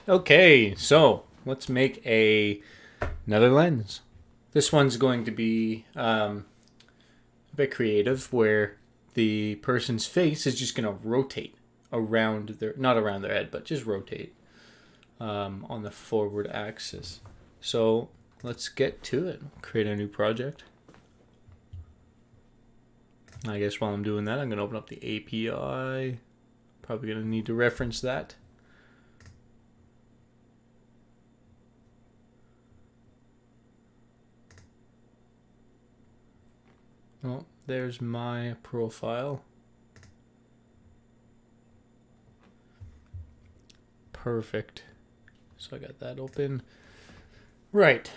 Okay, so let's make another lens. This one's going to be a bit creative, where the person's face is just going to rotate around their, not around their head, but just rotate on the forward axis. So let's get to it. Create a new project. I guess while I'm doing that, I'm going to open up the API. Probably going to need to reference that. Oh, there's my profile. Perfect. So I got that open. Right.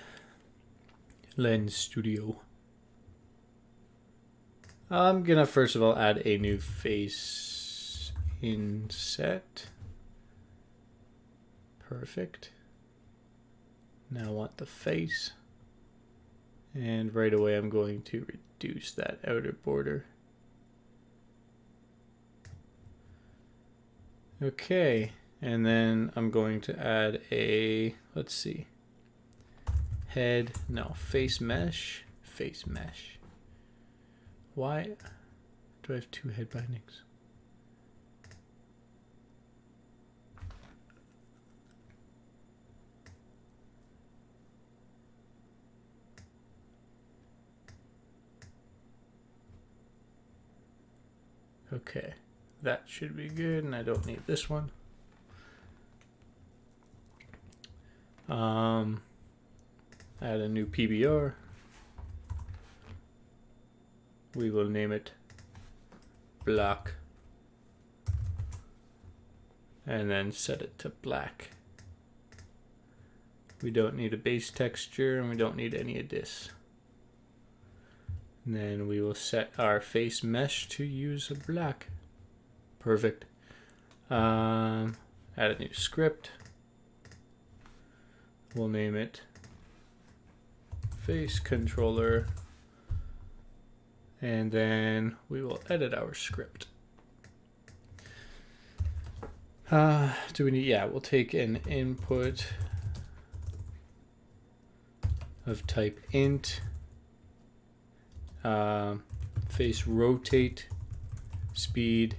Lens Studio. I'm gonna first of all add a new face inset. Perfect. Now I want the face. And right away I'm going to reduce that outer border. Okay, and then I'm going to add a, let's see, head, no, face mesh. Why do I have two head bindings? Okay, that should be good, and I don't need this one. Add a new PBR. We will name it black, and then set it to black. We don't need a base texture, and we don't need any of this. And then we will set our face mesh to use a black. Perfect. Add a new script. We'll name it face controller. And then we will edit our script. Do we need, yeah, we'll take an input of type int, face rotate speed,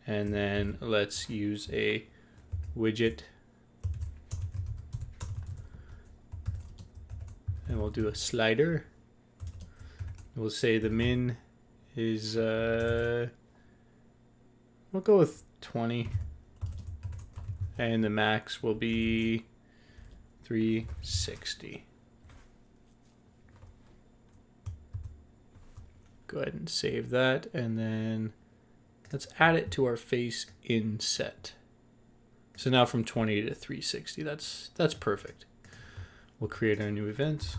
and then let's use a widget, and we'll do a slider. We'll say the min is we'll go with 20, and the max will be 360. Go ahead and save that, and then let's add it to our face inset. So now from 20 to 360, that's perfect. We'll create our new events.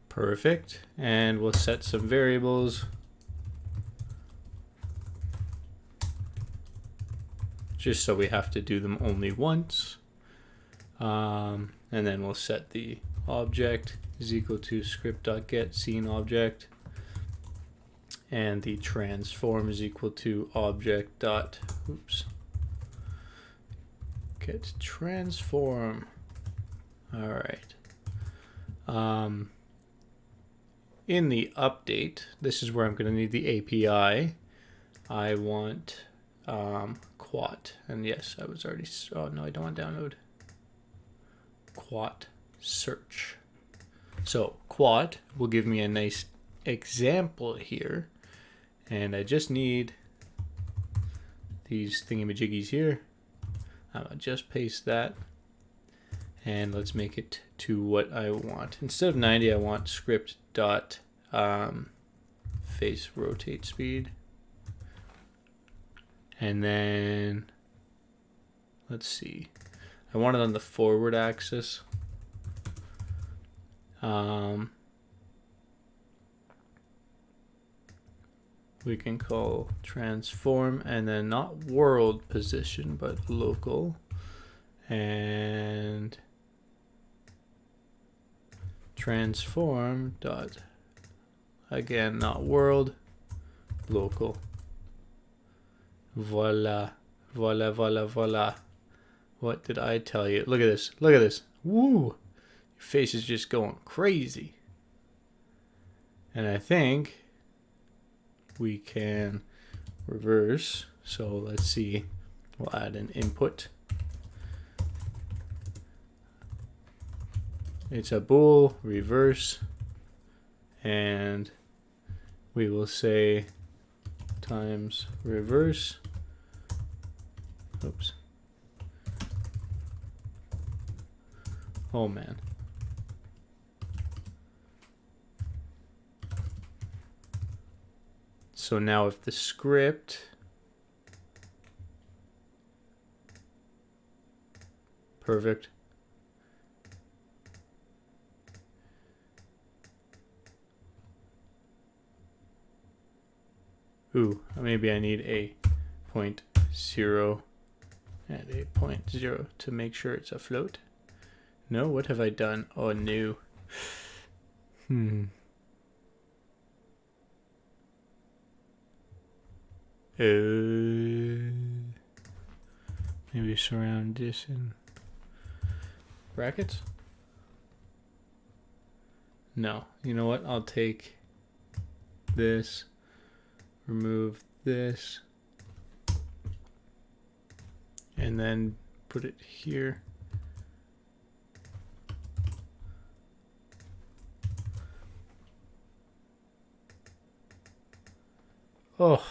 Perfect. And we'll set some variables. Just so we have to do them only once. And then we'll set the object is equal to script.get scene object. And the transform is equal to object dot, get transform. All right. In the update, this is where I'm going to need the API. I want quat, and yes, I was already, oh no, I don't want download. Quat search. So quat will give me a nice example here, and I just need these thingamajiggies here. I'll just paste that. And let's make it to what I want. Instead of 90, I want script dot face rotate speed. And then let's see. I want it on the forward axis. We can call transform and then not world position but local, and transform dot, again not world, local. Voila, voila, voila, voila. What did I tell you? Look at this, look at this. Woo, your face is just going crazy. And I think we can reverse. So let's see, we'll add an input. It's a bool reverse, and we will say times reverse. Oops. Oh man. So now if the script perfect. Ooh, maybe I need a 0.0 and a 0.0 to make sure it's a float. No, what have I done? Oh, no. Maybe surround this in brackets? No, you know what? I'll take this, remove this, and then put it here. Oh.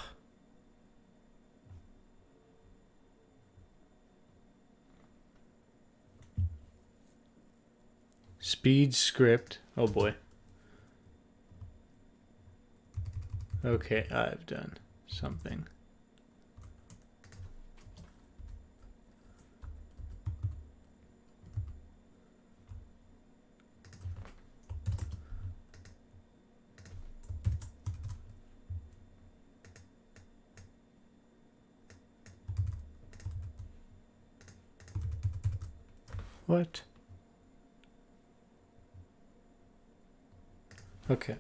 Speed script. Oh boy. Okay, I've done something. What? Okay.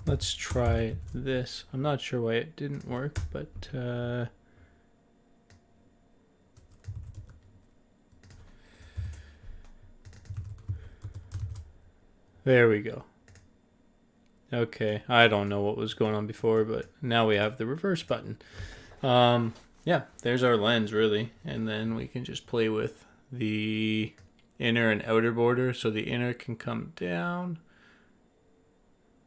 Let's try this. I'm not sure why it didn't work, but there we go. Okay, I don't know what was going on before, but now we have the reverse button. Yeah, there's our lens really, and then we can just play with the inner and outer border, so the inner can come down.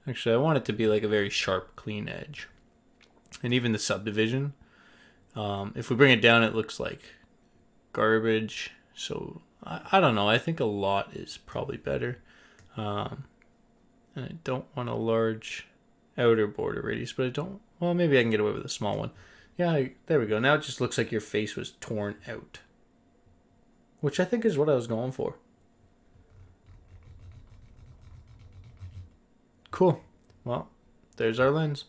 Actually, I want it to be like a very sharp, clean edge. And even the subdivision, if we bring it down, it looks like garbage. So I don't know. I think a lot is probably better. And I don't want a large outer border radius, but I don't. Well, maybe I can get away with a small one. Yeah, there we go. Now it just looks like your face was torn out, which I think is what I was going for. Cool. Well, there's our lens.